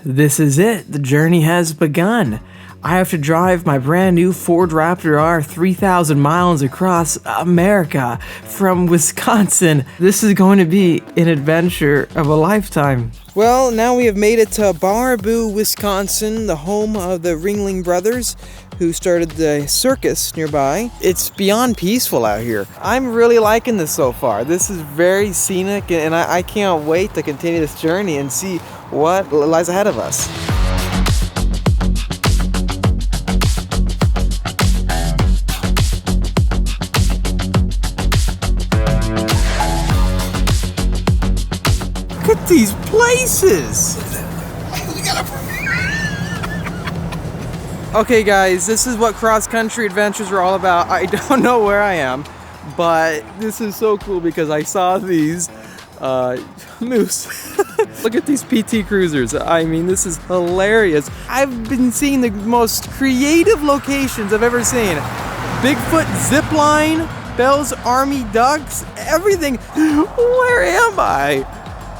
this is it. The journey has begun. I have to drive my brand new Ford Raptor R 3,000 miles across America from Wisconsin. This is going to be an adventure of a lifetime. Well, now we have made it to Baraboo, Wisconsin, the home of the Ringling Brothers, who started the circus nearby. It's beyond peaceful out here. I'm really liking this so far. This is very scenic, and I can't wait to continue this journey and see what lies ahead of us. Look at these places! Okay guys, this is what cross-country adventures are all about. I don't know where I am, but this is so cool because I saw these moose. Look at these PT Cruisers. I mean, this is hilarious. I've been seeing the most creative locations I've ever seen. Bigfoot zipline, Bell's Army Ducks, everything. Where am I?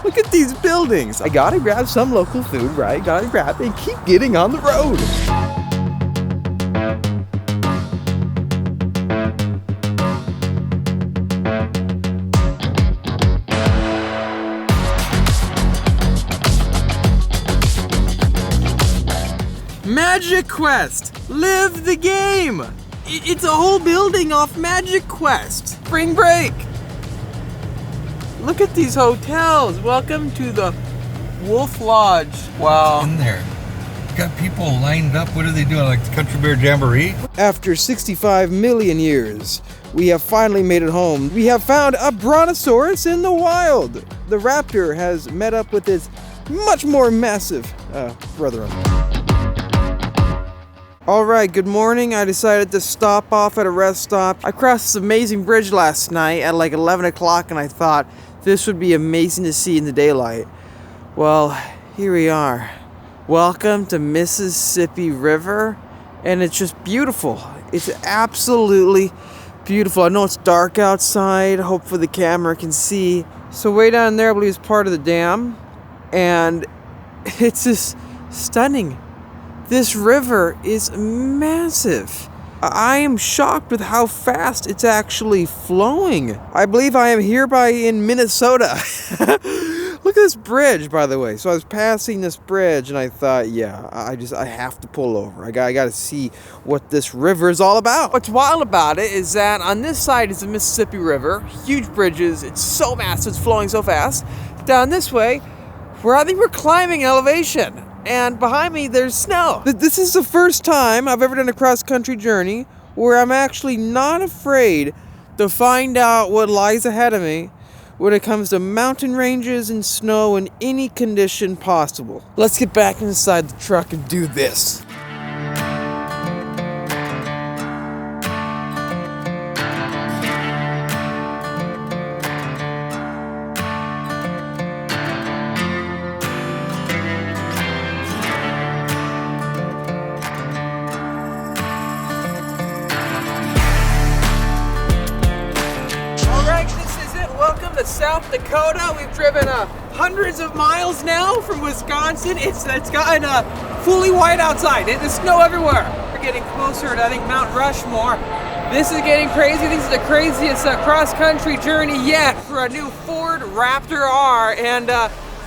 Look at these buildings. I gotta grab some local food, right? Gotta grab and keep getting on the road. Magic Quest! Live the game! It's a whole building off Magic Quest. Spring break! Look at these hotels. Welcome to the Wolf Lodge. Wow. In there. Got people lined up. What are they doing? Like the Country Bear Jamboree? After 65 million years, we have finally made it home. We have found a brontosaurus in the wild. The raptor has met up with its much more massive brethren. Alright, good morning. I decided to stop off at a rest stop. I crossed this amazing bridge last night at like 11 o'clock and I thought this would be amazing to see in the daylight. Well, here we are. Welcome to Mississippi River, and it's just beautiful. It's absolutely beautiful. I know it's dark outside. Hopefully the camera can see. So way down there I believe is part of the dam, and it's just stunning. This river is massive. I am shocked with how fast it's actually flowing. I believe I am hereby in Minnesota. Look at this bridge, by the way. So I was passing this bridge and I thought, yeah, I have to pull over. I got to see what this river is all about. What's wild about it is that on this side is the Mississippi River. Huge bridges. It's so massive. It's flowing so fast. Down this way, I think we're climbing elevation. And behind me, there's snow. This is the first time I've ever done a cross-country journey where I'm actually not afraid to find out what lies ahead of me when it comes to mountain ranges and snow in any condition possible. Let's get back inside the truck and do this. South Dakota. We've driven hundreds of miles now from Wisconsin. It's gotten fully white outside. There's snow everywhere. We're getting closer to, I think, Mount Rushmore. This is getting crazy. This is the craziest cross-country journey yet for a new Ford Raptor R, and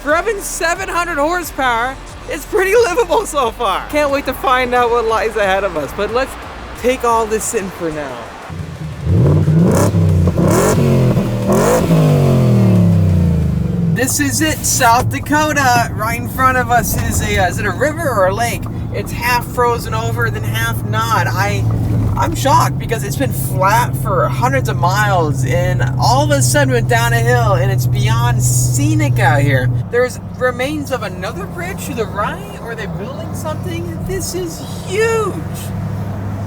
for having 700 horsepower, it's pretty livable so far. Can't wait to find out what lies ahead of us, but let's take all this in for now. This is it, South Dakota. Right in front of us is is it a river or a lake? It's half frozen over, then half not. I'm shocked because it's been flat for hundreds of miles, and all of a sudden went down a hill, and it's beyond scenic out here. There's remains of another bridge to the right, or are they building something? This is huge.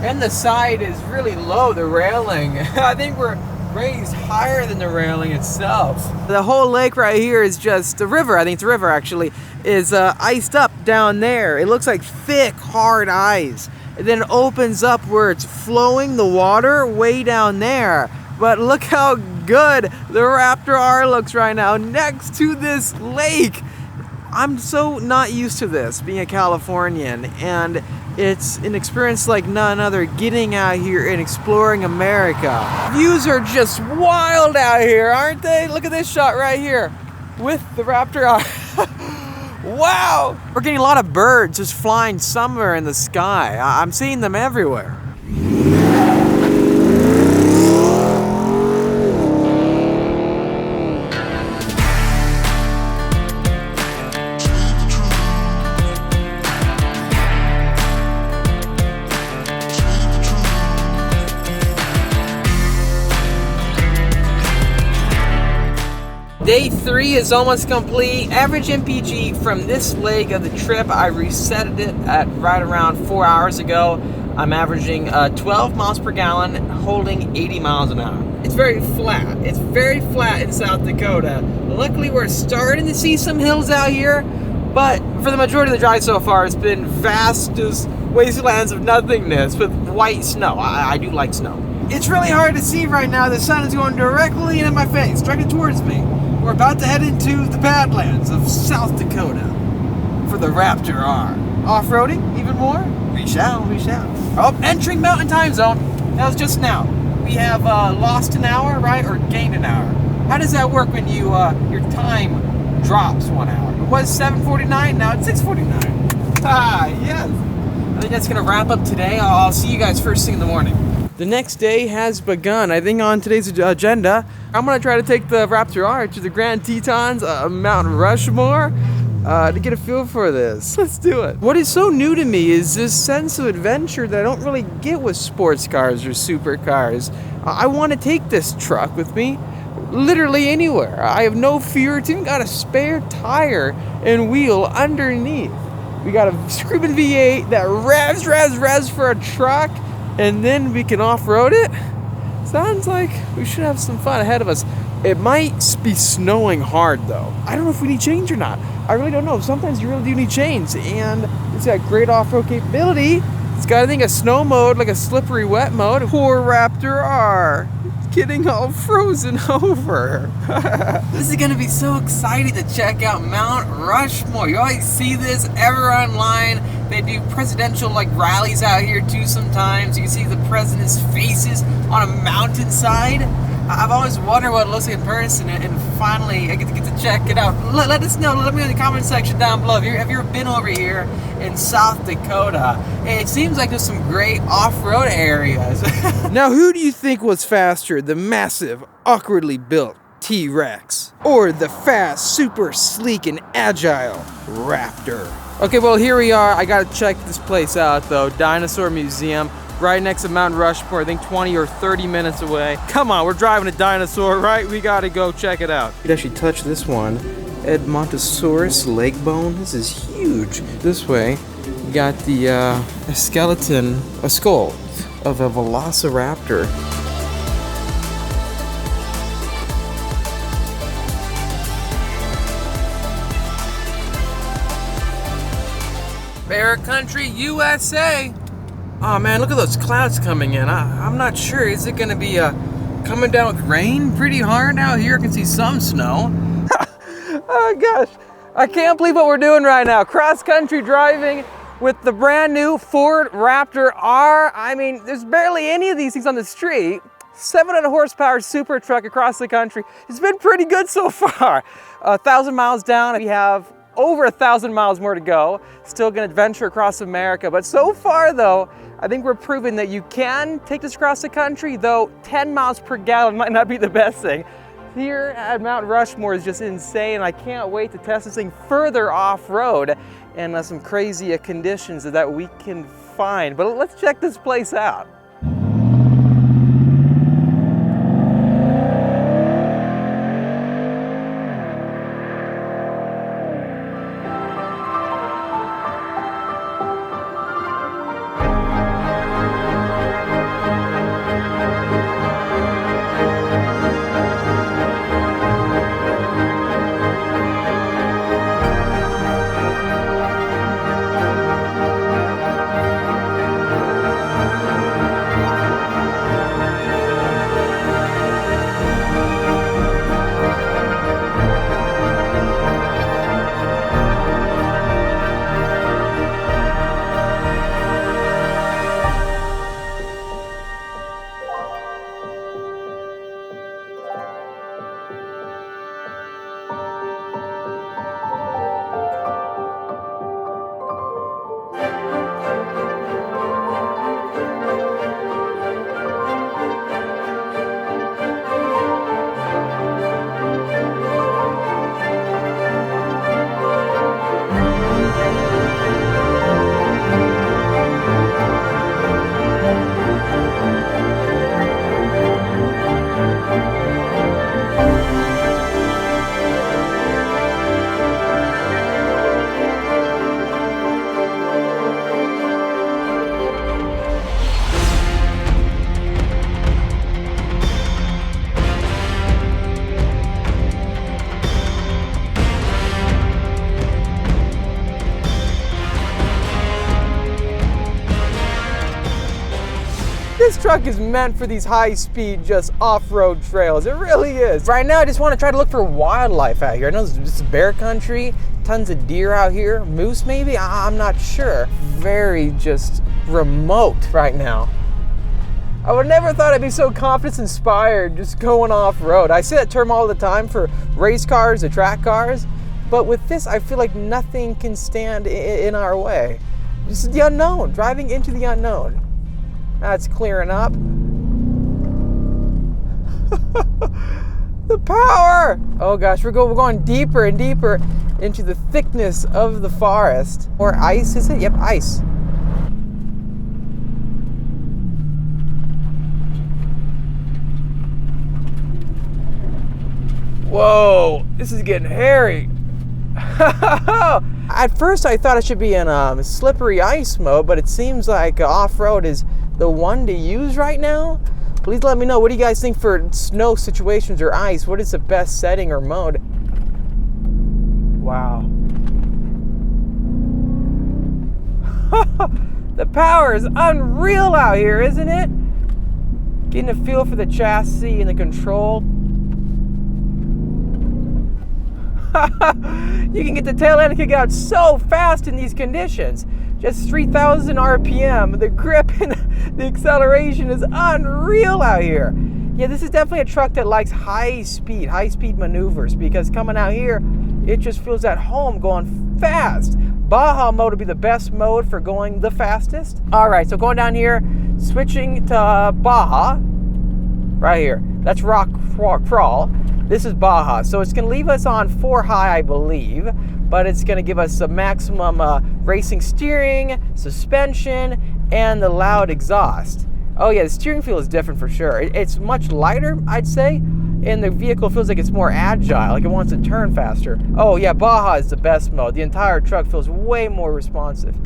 And the side is really low, the railing. I think we're raised higher than the railing itself. The whole lake right here is just the river. I think it's a river actually, is iced up down there. It looks like thick, hard ice. And then it opens up where it's flowing the water way down there. But look how good the Raptor R looks right now next to this lake. I'm so not used to this, being a Californian, and it's an experience like none other, getting out here and exploring America. Views are just wild out here, aren't they? Look at this shot right here with the Raptor R. Wow! We're getting a lot of birds just flying somewhere in the sky. I'm seeing them everywhere. Day 3 is almost complete. Average MPG from this leg of the trip, I reset it at right around 4 hours ago. I'm averaging 12 miles per gallon, holding 80 miles an hour. It's very flat. It's very flat in South Dakota. Luckily, we're starting to see some hills out here, but for the majority of the drive so far, it's been vast just wastelands of nothingness with white snow. I do like snow. It's really hard to see right now. The sun is going directly into my face, directly towards me. We're about to head into the Badlands of South Dakota for the Raptor R. Off-roading even more? We shall, we shall. Oh, entering Mountain Time Zone. That was just now. We have lost an hour, right? Or gained an hour. How does that work when you your time drops 1 hour? It was 7:49, now it's 6:49. Ah, yes. I think that's gonna wrap up today. I'll see you guys first thing in the morning. The next day has begun. I think on today's agenda, I'm gonna try to take the Raptor R to the Grand Tetons, Mount Rushmore, to get a feel for this. Let's do it. What is so new to me is this sense of adventure that I don't really get with sports cars or supercars. I want to take this truck with me literally anywhere. I have no fear. It's even got a spare tire and wheel underneath. We got a screaming V8 that revs for a truck, and then we can off-road it. Sounds like we should have some fun ahead of us. It might be snowing hard though. I don't know if we need chains or not. I really don't know. Sometimes you really do need chains, and it's got great off-road capability. It's got, I think, a snow mode, like a slippery wet mode. Poor Raptor R, getting all frozen over. This is gonna be so exciting to check out Mount Rushmore. You always see this ever online. They do presidential rallies out here too sometimes. You can see the president's faces on a mountainside. I've always wondered what it looks like in person, and finally I get to check it out. Let us know. Let me know in the comment section down below. Have you ever been over here in South Dakota? It seems like there's some great off-road areas. Now, who do you think was faster, the massive, awkwardly built T-Rex, or the fast, super sleek and agile Raptor? Okay, well, here we are. I gotta check this place out though. Dinosaur Museum, right next to Mount Rushmore, I think 20 or 30 minutes away. Come on, we're driving a dinosaur, right? We gotta go check it out. You could actually touch this one. Edmontosaurus leg bone. This is huge. This way, you got the a skull of a velociraptor. Bear Country, USA. Oh man, look at those clouds coming in. I'm not sure. Is it gonna be coming down with rain pretty hard out here? I can see some snow. Oh gosh, I can't believe what we're doing right now. Cross country driving with the brand new Ford Raptor R. I mean, there's barely any of these things on the street. 700 horsepower super truck across the country. It's been pretty good so far. 1,000 miles down, we have over 1,000 miles more to go. Still gonna adventure across America, but so far though, I think we're proving that you can take this across the country, though 10 miles per gallon might not be the best thing. Here at Mount Rushmore is just insane. I can't wait to test this thing further off-road and some crazy conditions that we can find. But let's check this place out. This truck is meant for these high-speed, just off-road trails. It really is. Right now, I just want to try to look for wildlife out here. I know this is bear country, tons of deer out here, moose maybe, I'm not sure. Very just remote right now. I would never thought I'd be so confidence-inspired just going off-road. I say that term all the time for race cars or track cars, but with this, I feel like nothing can stand in our way. This is the unknown, driving into the unknown. That's clearing up. The power! Oh gosh, we're going deeper and deeper into the thickness of the forest. Or ice, is it? Yep, ice. Whoa, this is getting hairy. At first I thought it should be in slippery ice mode, but it seems like off-road is the one to use right now. Please let me know, what do you guys think for snow situations or ice? What is the best setting or mode? Wow. The power is unreal out here, isn't it? Getting a feel for the chassis and the control. You can get the tail end kick out so fast in these conditions. Just 3,000 RPM. The grip and the acceleration is unreal out here. Yeah, this is definitely a truck that likes high speed maneuvers, because coming out here, it just feels at home going fast. Baja mode would be the best mode for going the fastest. All right, so going down here, switching to Baja, right here. That's rock crawl. This is Baja, so it's going to leave us on 4 high, I believe, but it's going to give us a maximum racing steering, suspension, and the loud exhaust. Oh yeah, the steering feel is different for sure. It's much lighter, I'd say, and the vehicle feels like it's more agile, like it wants to turn faster. Oh yeah, Baja is the best mode. The entire truck feels way more responsive.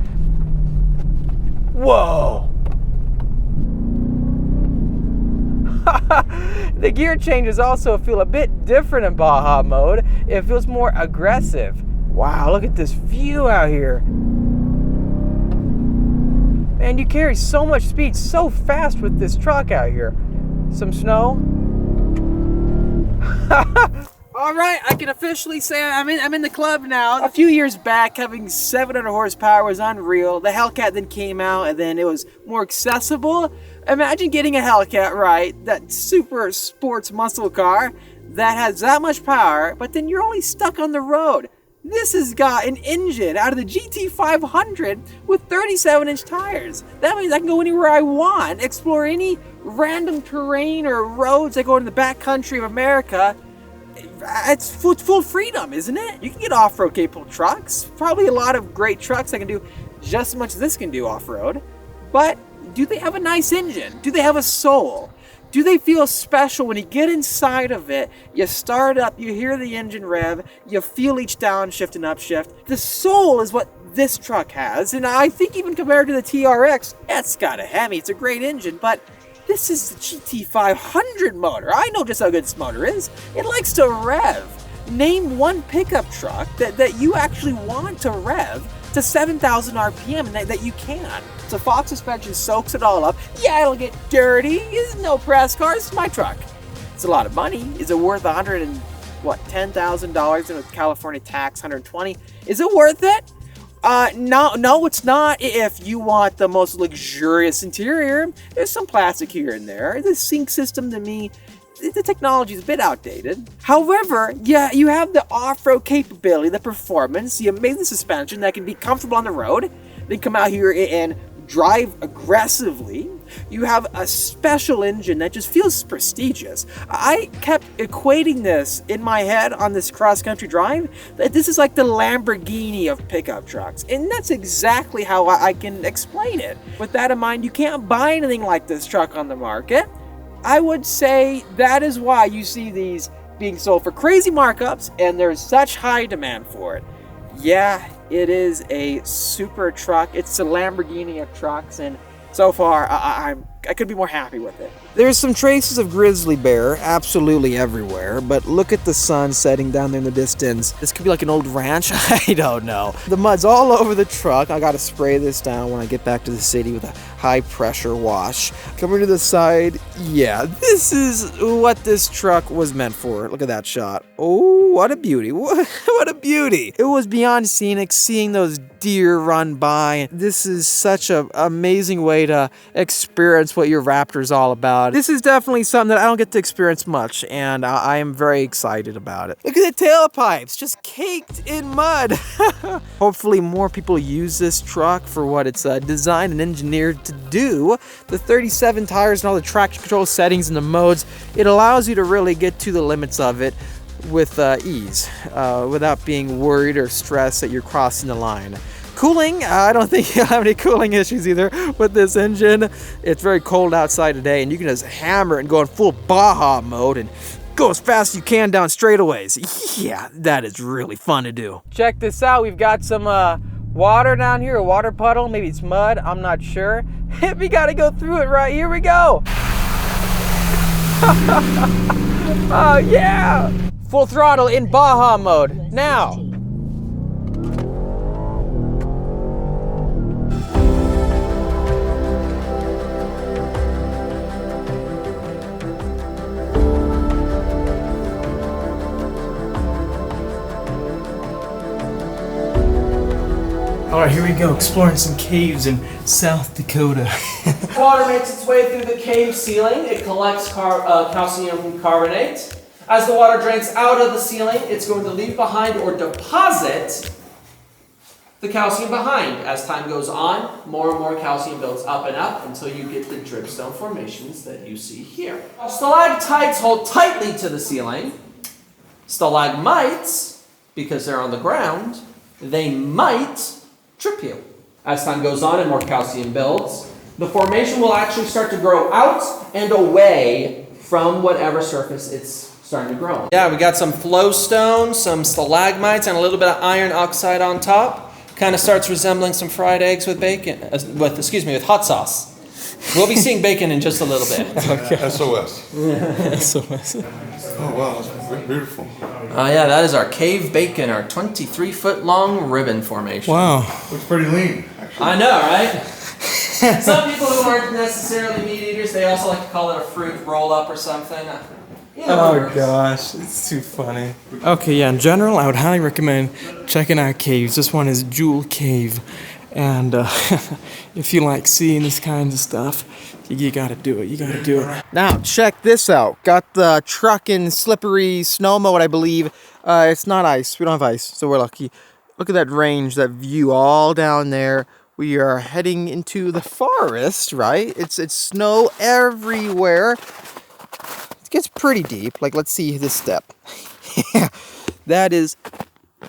Whoa! The gear changes also feel a bit different in Baja mode. It feels more aggressive. Wow, look at this view out here. Man, you carry so much speed so fast with this truck out here. Some snow. All right, I can officially say I'm in the club now. A few years back, having 700 horsepower was unreal. The Hellcat then came out, and then it was more accessible. Imagine getting a Hellcat, right? That super sports muscle car that has that much power, but then you're only stuck on the road. This has got an engine out of the GT500 with 37-inch tires. That means I can go anywhere I want, explore any random terrain or roads that go in the backcountry of America. It's full freedom, isn't it? You can get off-road capable trucks. Probably a lot of great trucks that can do just as much as this can do off-road. But do they have a nice engine? Do they have a soul? Do they feel special when you get inside of it? You start up, you hear the engine rev, you feel each downshift and upshift. The soul is what this truck has, and I think even compared to the TRX, it's got a Hemi. It's a great engine, but this is the GT500 motor. I know just how good this motor is. It likes to rev. Name one pickup truck that you actually want to rev to 7,000 RPM and that you can. So Fox suspension soaks it all up. Yeah, it'll get dirty. It's no press car. It's my truck. It's a lot of money. Is it worth $10,000 in with California tax, $120? Is it worth it? No, it's not. If you want the most luxurious interior, there's some plastic here and there. The sync system, to me, the technology is a bit outdated. However, yeah, you have the off-road capability, the performance, the amazing suspension that can be comfortable on the road. They come out here and drive aggressively. You have a special engine that just feels prestigious. I kept equating this in my head on this cross-country drive, that this is like the Lamborghini of pickup trucks. And that's exactly how I can explain it. With that in mind, you can't buy anything like this truck on the market. I would say that is why you see these being sold for crazy markups and there's such high demand for it. Yeah, it is a super truck. It's a Lamborghini of trucks, and so far I could be more happy with it. There's some traces of grizzly bear absolutely everywhere, but look at the sun setting down there in the distance. This could be like an old ranch. I don't know. The mud's all over the truck. I gotta spray this down when I get back to the city with a high pressure wash. Coming to the side, yeah, this is what this truck was meant for. Look at that shot. Oh, what a beauty. What a beauty. It was beyond scenic seeing those deer run by. This is such an amazing way to experience what your Raptor's all about. This is definitely something that I don't get to experience much, and I am very excited about it. Look at the tailpipes, just caked in mud. Hopefully more people use this truck for what it's designed and engineered to do. The 37 tires and all the traction control settings and the modes, it allows you to really get to the limits of it with ease, without being worried or stressed that you're crossing the line. Cooling, I don't think you'll have any cooling issues either with this engine. It's very cold outside today, and you can just hammer it and go in full Baja mode and go as fast as you can down straightaways. Yeah, that is really fun to do. Check this out. We've got some water down here, a water puddle. Maybe it's mud. I'm not sure. We got to go through it right. Here we go. Oh, yeah. Full throttle in Baja mode. Now. All right, here we go, exploring some caves in South Dakota. Water makes its way through the cave ceiling. It collects calcium carbonate. As the water drains out of the ceiling, it's going to leave behind or deposit the calcium behind. As time goes on, more and more calcium builds up and up until you get the dripstone formations that you see here. Stalactites hold tightly to the ceiling. Stalagmites, because they're on the ground, they might trip you. As time goes on and more calcium builds, the formation will actually start to grow out and away from whatever surface it's starting to grow. Yeah, we got some flowstone, some stalagmites, and a little bit of iron oxide on top. Kind of starts resembling some fried eggs with bacon, with hot sauce. We'll be seeing bacon in just a little bit. Okay. SOS. SOS. Oh wow, that's beautiful. Yeah, that is our cave bacon, our 23-foot long ribbon formation. Wow. Looks pretty lean, actually. I know, right? Some people who aren't necessarily meat eaters, they also like to call it a fruit roll-up or something. Oh gosh, it's too funny. Okay, yeah, in general, I would highly recommend checking out caves. This one is Jewel Cave. And if you like seeing this kind of stuff, you gotta do it. You gotta do it. Now, check this out. Got the truck in slippery snow mode, I believe. It's not ice. We don't have ice, so we're lucky. Look at that range, that view all down there. We are heading into the forest, right? It's snow everywhere. It gets pretty deep. Like, let's see this step. That is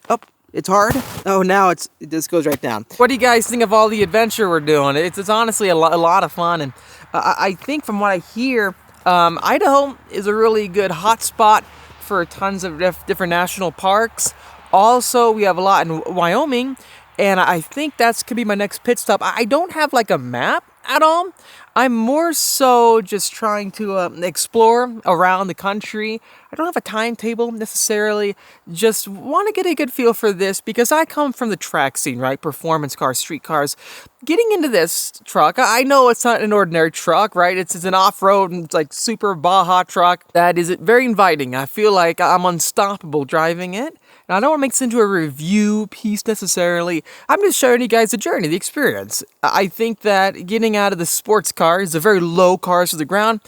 up. It's hard. Oh, now it just goes right down. What do you guys think of all the adventure we're doing? It's honestly a lot of fun, and I think from what I hear, Idaho is a really good hot spot for tons of different national parks. Also, we have a lot in Wyoming, and I think that's could be my next pit stop. I don't have like a map at all. I'm more so just trying to explore around the country. I don't have a timetable necessarily, just want to get a good feel for this because I come from the track scene, right? Performance cars, street cars. Getting into this truck, I know it's not an ordinary truck, right? It's an off-road and like super Baja truck that is very inviting. I feel like I'm unstoppable driving it. Now, I don't want to make this into a review piece necessarily. I'm just showing you guys the journey, the experience. I think that getting out of the sports cars, the very low cars to the ground,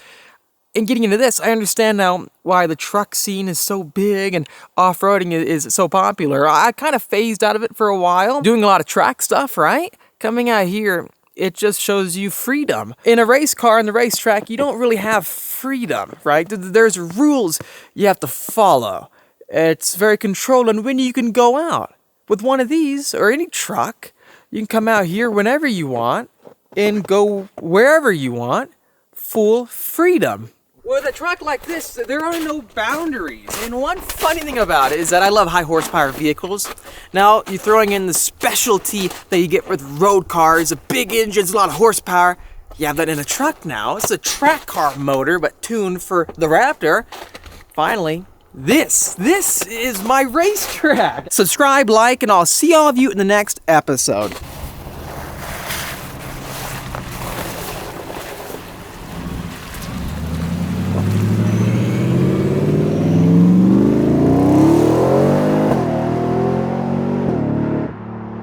and getting into this, I understand now why the truck scene is so big and off-roading is so popular. I kind of phased out of it for a while, doing a lot of track stuff, right? Coming out here, it just shows you freedom. In a race car on the racetrack, you don't really have freedom, right? There's rules you have to follow. It's very controlled on when you can go out. With one of these, or any truck, you can come out here whenever you want and go wherever you want. Full freedom. With a truck like this, there are no boundaries. And one funny thing about it is that I love high horsepower vehicles. Now, you're throwing in the specialty that you get with road cars, big engines, a lot of horsepower. You have that in a truck now. It's a track car motor, but tuned for the Raptor. Finally, this is my racetrack. Subscribe, like, and I'll see all of you in the next episode.